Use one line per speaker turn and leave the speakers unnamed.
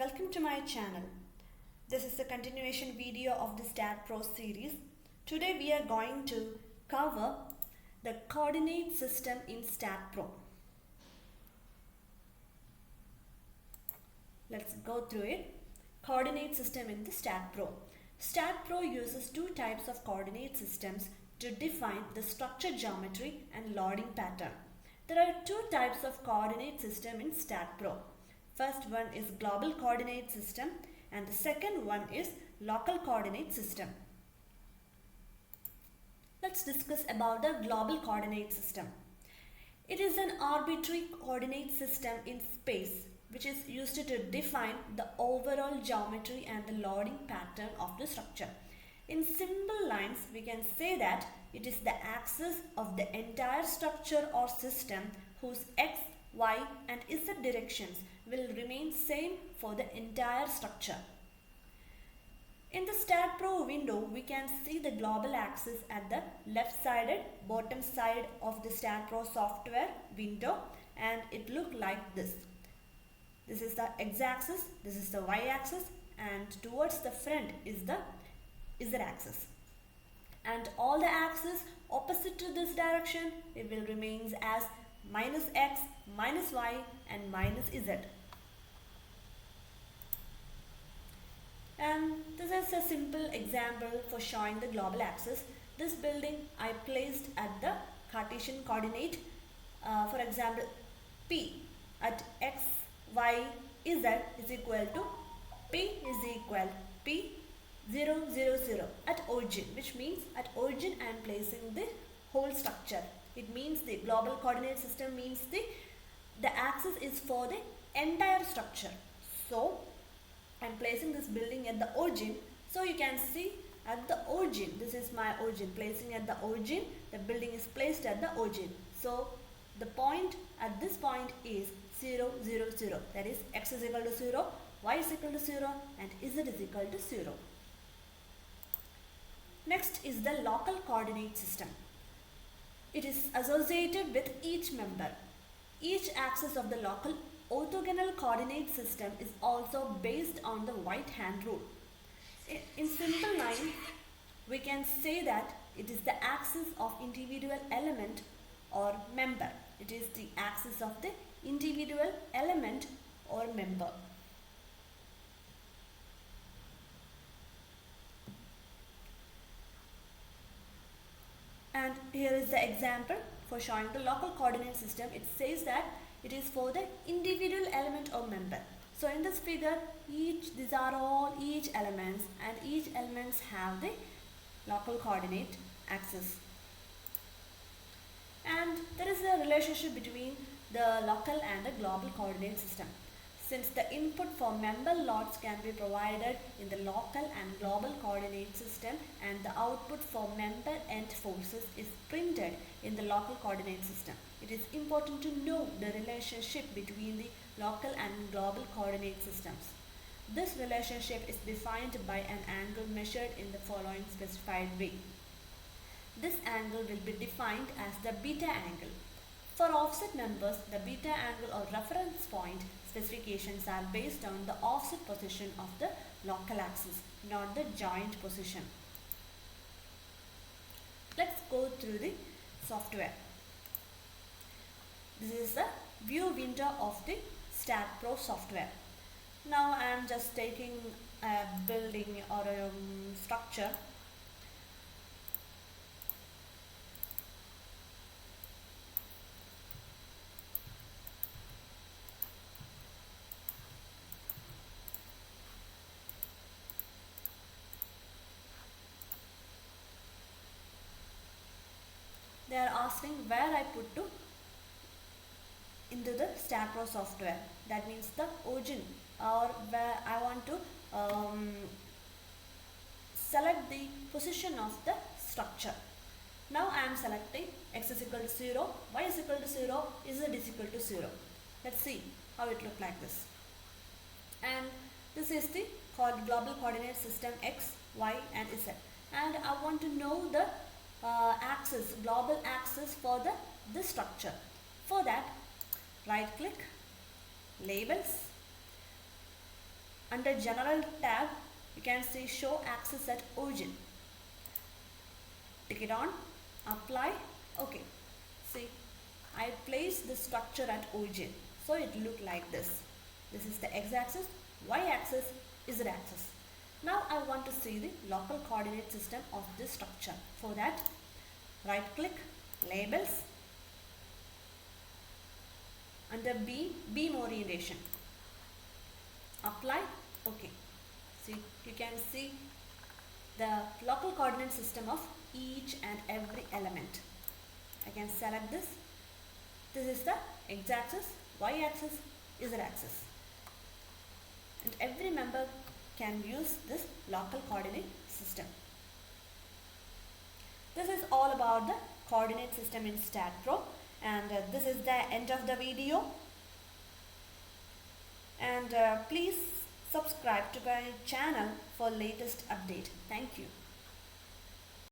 Welcome to my channel. This is the continuation video of the STAAD Pro series. Today we are going to cover the coordinate system in STAAD Pro. Let's go through it. Coordinate system in the STAAD Pro. STAAD Pro uses two types of coordinate systems to define the structure geometry and loading pattern. There are two types of coordinate system in STAAD Pro. First one is global coordinate system and the second one is local coordinate system. Let's discuss about the global coordinate system. It is an arbitrary coordinate system in space which is used to define the overall geometry and the loading pattern of the structure. In simple lines, we can say that it is the axis of the entire structure or system whose x, y and z directions will remain same for the entire structure. In the STAAD Pro window, we can see the global axis at the left-sided bottom side of the STAAD Pro software window, and it looks like this. This is the x-axis, this is the y-axis, and towards the front is the z-axis. And all the axes opposite to this direction, it will remain as minus x, minus y and minus z. And this is a simple example for showing the global axis. This building I placed at the Cartesian coordinate. For example, P at x, y, z is equal to P is equal P 0, 0, 0 at origin, which means at origin I am placing the whole structure. It means the global coordinate system means the axis is for the entire structure. So I am placing this building at the origin. So you can see at the origin, this is my origin, placing at the origin, the building is placed at the origin. So the point at this point is 0, 0, 0. That is x is equal to 0, y is equal to 0 and z is equal to 0. Next is the local coordinate system. It is associated with each member. Each axis of the local orthogonal coordinate system is also based on the right hand rule. In simple line, we can say that it is the axis of individual element or member. It is the axis of the individual element or member. And here is the example for showing the local coordinate system. It says that it is for the individual element or member. So in this figure, these are all each elements, and each elements have the local coordinate axis. And there is a relationship between the local and the global coordinate system. Since the input for member loads can be provided in the local and global coordinate system and the output for member end forces is printed in the local coordinate system, it is important to know the relationship between the local and global coordinate systems. This relationship is defined by an angle measured in the following specified way. This angle will be defined as the beta angle. For offset members, the beta angle or reference point specifications are based on the offset position of the local axis, not the joint position. Let's go through the software. This is the view window of the STAAD Pro software. Now I am just taking a building or a structure. They are asking where I put to into the STAAD Pro software. That means the origin, or where I want to select the position of the structure. Now I am selecting x is equal to 0, y is equal to 0, z is equal to 0. Let's see how it looks like this. And this is the global coordinate system x, y and z. And I want to know the axis, global axis for this structure. For that, right click, labels, Under General tab, you can see Show Axis at Origin. Tick it on, apply, okay. See, I placed the structure at origin, so it looked like this. This is the x-axis, y-axis, z-axis. Now I want to see the local coordinate system of this structure. For that, right click, labels, under beam orientation, apply, okay. See, you can see the local coordinate system of each and every element. I can select this. This is the x-axis, y-axis, z-axis. And every member can use this local coordinate system. This is all about the coordinate system in STAAD Pro, and this is the end of the video. And please subscribe to my channel for latest update. Thank you.